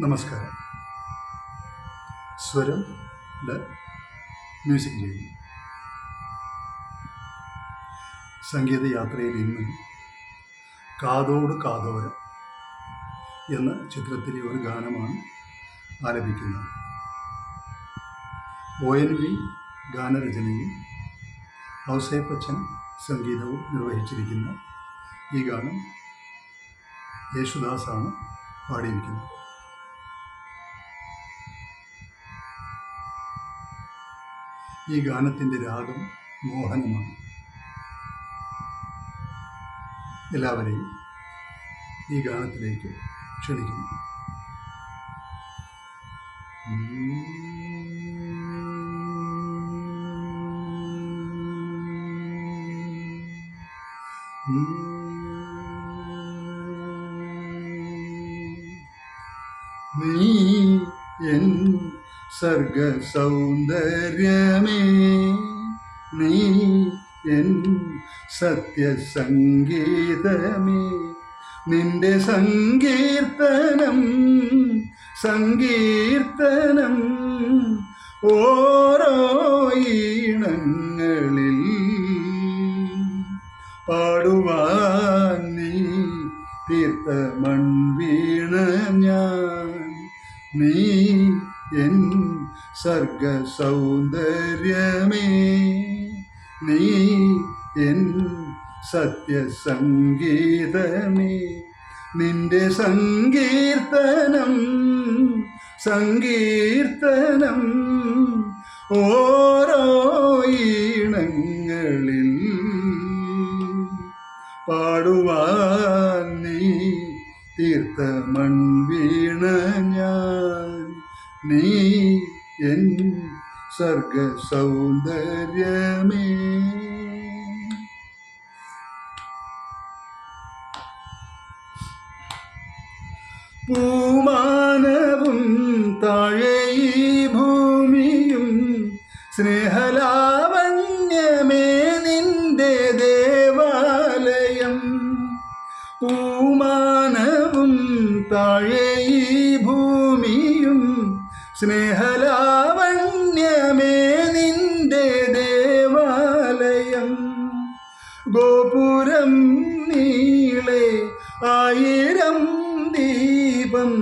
നമസ്കാരം. സ്വരം മ്യൂസിക് രീതി സംഗീതയാത്രയിൽ ഇന്ന് കാതോട് കാതോരം എന്ന ചിത്രത്തിലെ ഒരു ഗാനമാണ് ആലപിക്കുന്നത്. ONV ഗാനരചനയും ഔസേപ്പച്ചൻ സംഗീതവും നിർവഹിച്ചിരിക്കുന്ന ഈ ഗാനം യേശുദാസാണ് പാടിയിരിക്കുന്നത്. ഈ ഗാനത്തിൻ്റെ രാഗം മോഹനമാണ്. എല്ലാവരെയും ഈ ഗാനത്തിലേക്ക് ക്ഷണിക്കുന്നു. നീ എൻ സർഗ സൗന്ദര്യമേ, നീ എൻ സത്യസംഗീതമേ, നിന്റെ സങ്കീർത്തനം സങ്കീർത്തനം ഓരോ ഈണങ്ങളിൽ പാടുവാൻ നീ തീർത്ത മൺവീണ ഞാൻ. നീ എൻ സർഗ സൗന്ദര്യമേ, നീ എൻ സത്യസംഗീതമേ, നിന്റെ സങ്കീർത്തനം സങ്കീർത്തനം ഓരോ ഈണങ്ങളിൽ പാടുവാൻ നീ തീർത്ത മൺവീണ ഞാൻ. നീ എൻ സർഗ സൗന്ദര്യമേ. പൂമാനവും താഴെ ഈ ഭൂമിയും സ്നേഹലാവണ്യമേ നിന്റെ ദേവാലയം. പൂമാനവും താഴെ ഈ ഭൂമിയും സ്നേഹലാവണ്യമേ നിന്റെ ദേവാലയം. ഗോപുരം നീളെ 1000 ദീപം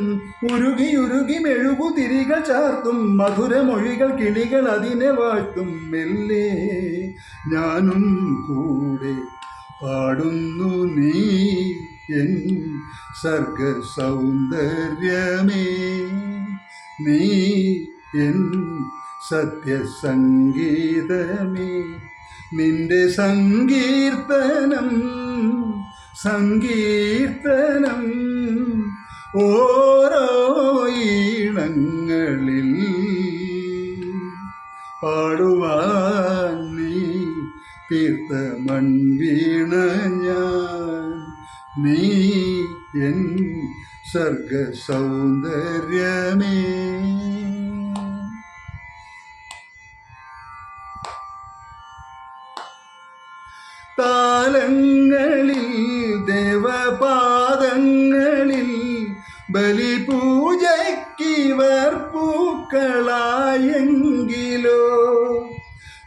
ഉരുകി ഉരുകി മെഴുകുതിരികൾ ചാർത്തും മധുരമൊഴികൾ കിളികൾ അതിനെ വാഴ്ത്തും. മെല്ലെ ഞാനും കൂടെ പാടുന്നു നീ എൻ സർഗ സൗന്ദര്യമേ, നീ എൻ സത്യസംഗീതമേ, നിന്റെ സങ്കീർത്തനം സങ്കീർത്തനം ഓരോ ഈണങ്ങളിൽ പാടുവാൻ നീ തീർത്ത മൺവീണ ഞാൻ. നീ എൻ സർഗ സൗന്ദര്യമേ. താലങ്ങളിൽ ദേവപാദങ്ങളിൽ ബലിപൂജയ്ക്കിവർ പൂക്കളായെങ്കിലോ,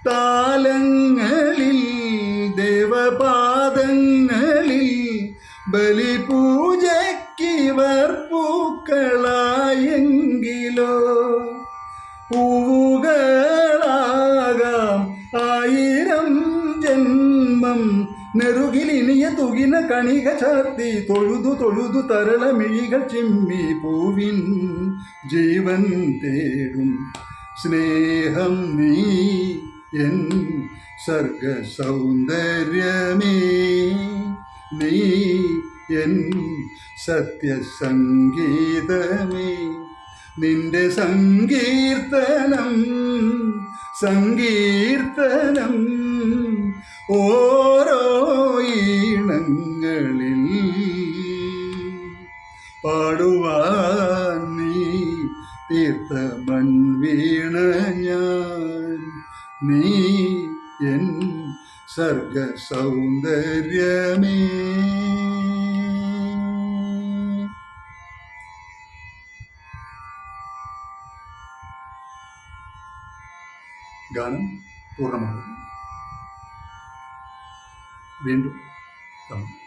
താലങ്ങളിൽ ദേവപാദങ്ങളിൽ ബലിപൂജയ്ക്കിവർ പൂക്കളായെങ്കിലോ, പൂവുകളാകാം 1000 ജന്മം നെറുകിലിനിയ തുകിന കണിക ചാർത്തി തൊഴുതു തൊഴുതു തരളമിഴികൾ ചിമ്മി പൂവിൻ ജീവൻ തേടും സ്നേഹം നീ എൻ സർഗ സൗന്ദര്യമേ, നീ എൻ സത്യസംഗീതമേ, നിന്റെ സങ്കീർത്തനം സങ്കീർത്തനം ഓരോ ഈണങ്ങളിൽ പാടുവാൻ നീ തീർത്ത മൺവീണ ഞാൻ. നീ എൻ സർഗ സൗന്ദര്യമേ. ഗാനം പൂർണ്ണമാകുന്നു. വീണ്ടും കാണാം.